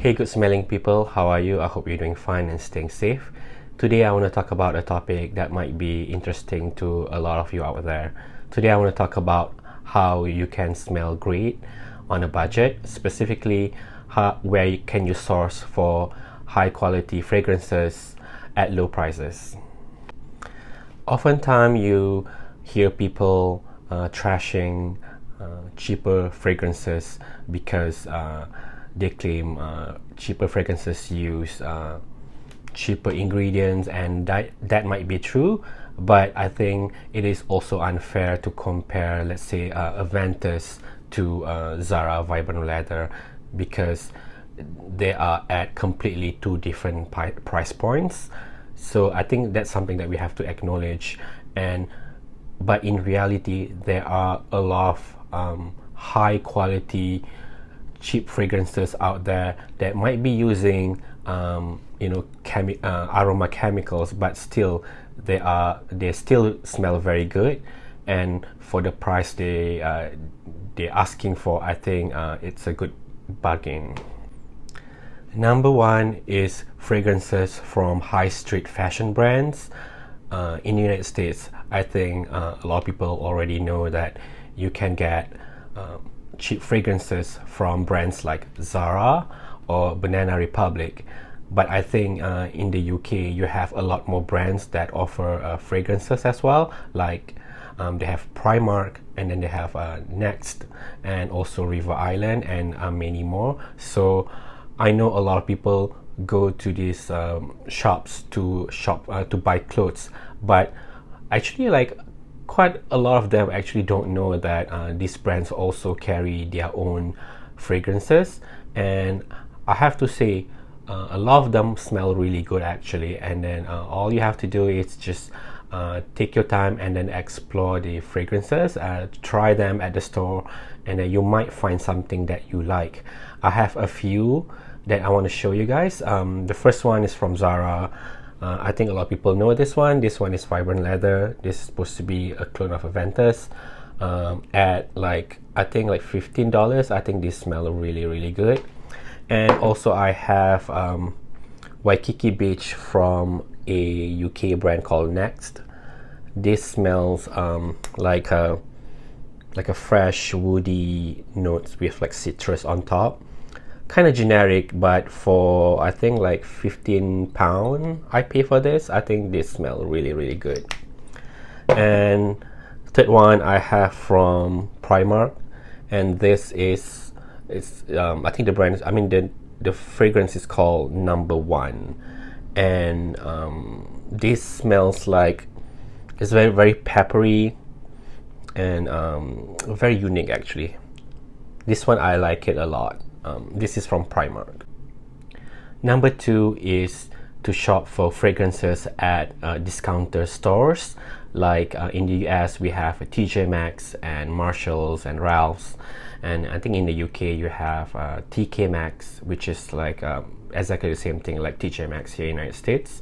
Hey good smelling people, how are you? I hope you're doing fine and staying safe. Today I want to talk about a topic that might be interesting to a lot of you out there. Today I want to talk about how you can smell great on a budget, specifically where can you source for high quality fragrances at low prices. Oftentimes you hear people trashing cheaper fragrances because they claim cheaper fragrances use cheaper ingredients, and that might be true, but I think it is also unfair to compare, let's say, Aventus to Zara Vibrant Leather, because they are at completely two different price points. So I think that's something that we have to acknowledge. But in reality, there are a lot of high quality cheap fragrances out there that might be using aroma chemicals, but still they still smell very good, and for the price they're asking for, I think it's a good bargain. Number one is fragrances from high street fashion brands. In the United States, I think a lot of people already know that you can get cheap fragrances from brands like Zara or Banana Republic. But I think in the UK you have a lot more brands that offer fragrances as well, like they have Primark, and then they have Next, and also River Island, and many more. So I know a lot of people go to these shops to buy clothes, but actually, like, quite a lot of them actually don't know that these brands also carry their own fragrances, and I have to say a lot of them smell really good actually. And then all you have to do is just take your time and then explore the fragrances, try them at the store, and then you might find something that you like. I have a few that I want to show you guys. The first one is from Zara. I think a lot of people know this one. This one is Vibrant Leather. This is supposed to be a clone of Aventus. At I think like $15. I think these smell really good. And also I have Waikiki Beach from a UK brand called Next. This smells like a fresh woody notes with like citrus on top. Kind of generic, but for I think like £15 I pay for this. I think this smells really good. And third one I have from Primark, and this is I think the brand is, the fragrance is called Number One, and this smells like it's very peppery and very unique actually. This one I like it a lot. This is from Primark. Number two is to shop for fragrances at discounter stores. Like in the US we have TJ Maxx and Marshalls and Ralph's, and I think in the UK you have TK Maxx, which is like exactly the same thing like TJ Maxx here in the United States,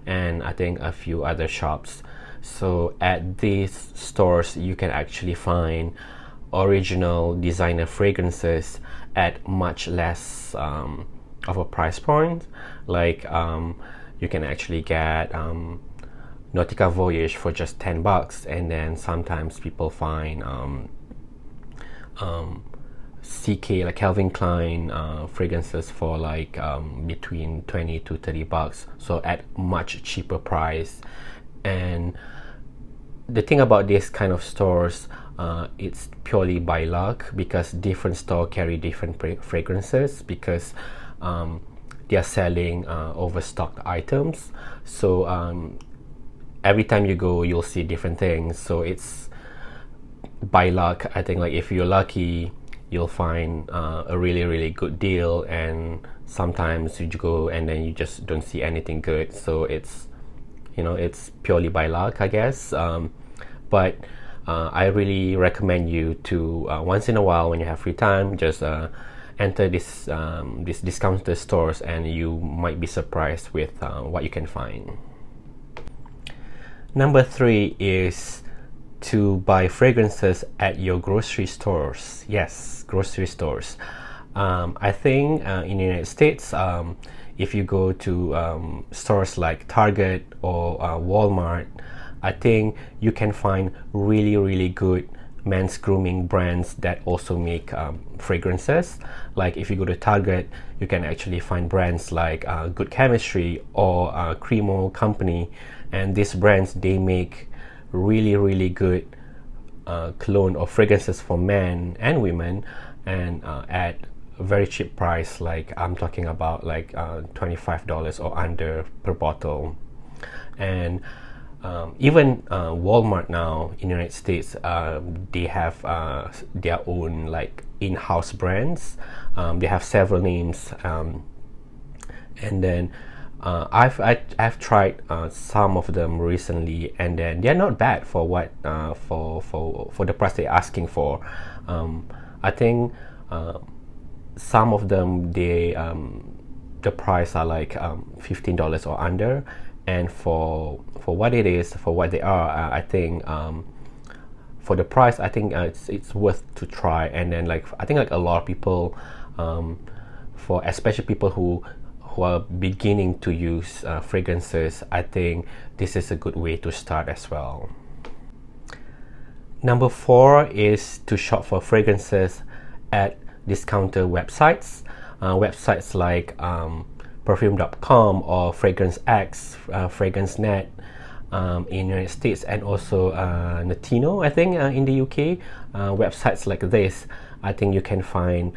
and I think a few other shops. So at these stores you can actually find original designer fragrances at much less of a price point. Like you can actually get Nautica Voyage for just $10, and then sometimes people find CK, like Calvin Klein fragrances for like between $20 to $30, so at much cheaper price. And the thing about this kind of stores, it's purely by luck, because different stores carry different fragrances, because they are selling overstocked items. So every time you go you'll see different things, so it's by luck. I think like if you're lucky you'll find a really good deal, and sometimes you go and then you just don't see anything good. So it's it's purely by luck, I guess. But I really recommend you to once in a while, when you have free time, just enter this discounter stores, and you might be surprised with what you can find. Number three is to buy fragrances at your grocery stores. Yes, grocery stores. I think in the United States, if you go to stores like Target or Walmart, I think you can find really good men's grooming brands that also make fragrances. Like if you go to Target, you can actually find brands like Good Chemistry or Cremo Company, and these brands, they make really good cologne or fragrances for men and women, and at a very cheap price. Like I'm talking about like $25 or under per bottle. And even Walmart now in the United States, they have their own like in-house brands. They have several names, and then I've tried some of them recently, and then they're not bad for what for the price they're asking for. I think some of them, the price are like $15 or under, and for what it is, for what they are, I think for the price, I think it's worth to try. And then like I think like a lot of people, for especially people who are beginning to use fragrances, I think this is a good way to start as well. Number 4 is to shop for fragrances at discounter websites. Websites like perfume.com or Fragrance X, Fragrance Net in the United States, and also Notino, I think, in the UK. Websites like this, I think you can find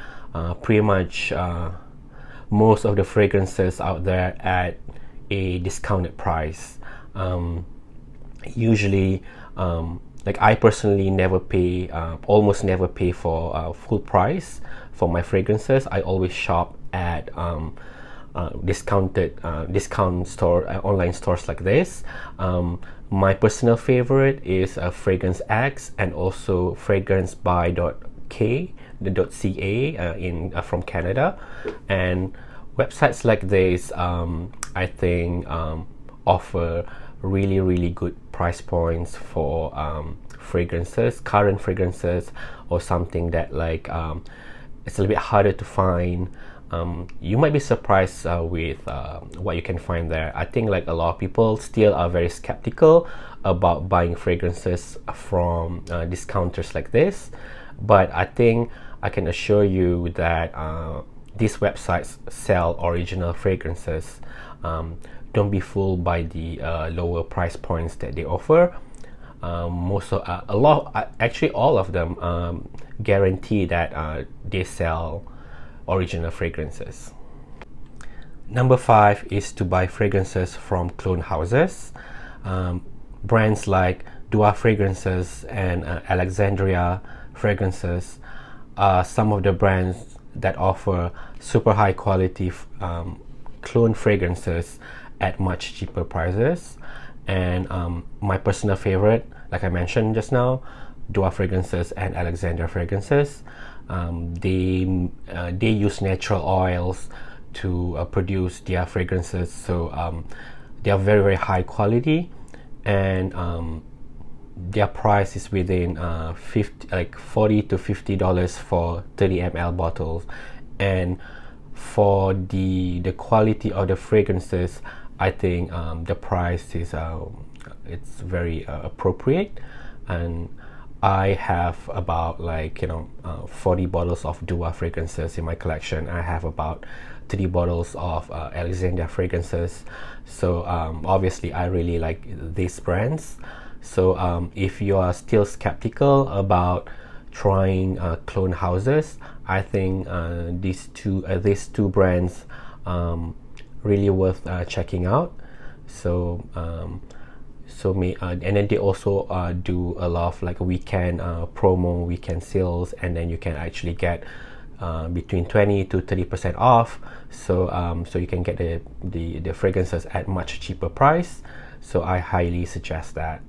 pretty much most of the fragrances out there at a discounted price. Usually, like I personally almost never pay for full price for my fragrances. I always shop at discount store, online stores like this. My personal favorite is Fragrance X and also fragrancebuy.ca from Canada. And websites like this, I think offer really good price points for fragrances, current fragrances, or something that like it's a little bit harder to find. You might be surprised with what you can find there. I think like a lot of people still are very skeptical about buying fragrances from discounters like this, but I think I can assure you that these websites sell original fragrances. Don't be fooled by the lower price points that they offer. Actually all of them guarantee that they sell original fragrances. Number 5 is to buy fragrances from clone houses. Brands like Dua Fragrances and Alexandria Fragrances are some of the brands that offer super high quality clone fragrances at much cheaper prices. And my personal favorite, like I mentioned just now, Dua Fragrances and Alexandria Fragrances. They use natural oils to produce their fragrances, so they are very high quality, and their price is within $40 to $50 for 30 ml bottles. And for the quality of the fragrances, I think the price is it's very appropriate. And I have about 40 bottles of Dua fragrances in my collection. I have about 3 bottles of Alexandria fragrances. So obviously I really like these brands. So if you are still skeptical about trying clone houses, I think these two brands really worth checking out. So and then they also do a lot of like weekend promo, weekend sales, and then you can actually get between 20 to 30% off. So you can get the fragrances at much cheaper price. So I highly suggest that.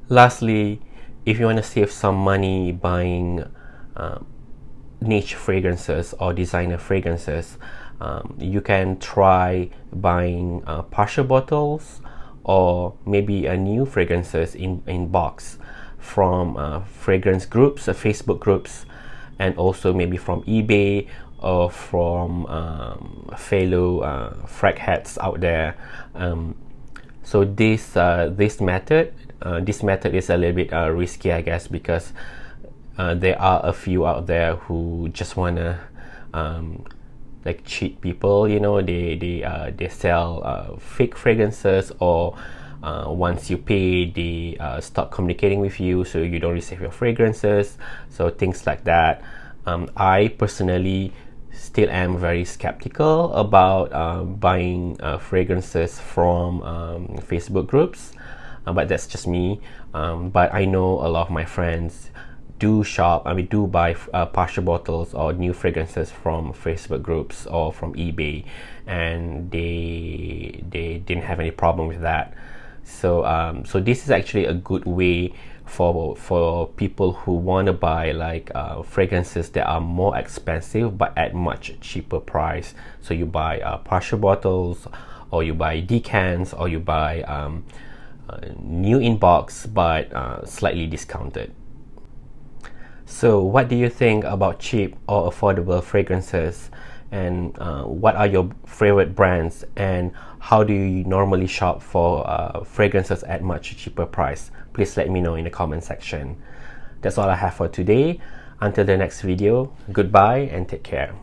Lastly, if you want to save some money buying niche fragrances or designer fragrances, you can try buying partial bottles or maybe new fragrances in box from fragrance groups, Facebook groups. and also maybe from eBay or from fellow fragheads out there. So this method is a little bit risky, I guess, because there are a few out there who just wanna like cheat people. You know, they sell fake fragrances, or once you pay, they stop communicating with you, so you don't receive your fragrances. So things like that. I personally still am very skeptical about buying fragrances from Facebook groups, but that's just me. But I know a lot of my friends do buy partial bottles or new fragrances from Facebook groups or from eBay, and they didn't have any problem with that. So so this is actually a good way for people who want to buy like fragrances that are more expensive but at much cheaper price. So you buy partial bottles, or you buy decants, or you buy new in box but slightly discounted. So what do you think about cheap or affordable fragrances, and what are your favorite brands, and how do you normally shop for fragrances at much cheaper price? Please let me know in the comment section. That's all I have for today. Until the next video, goodbye and take care.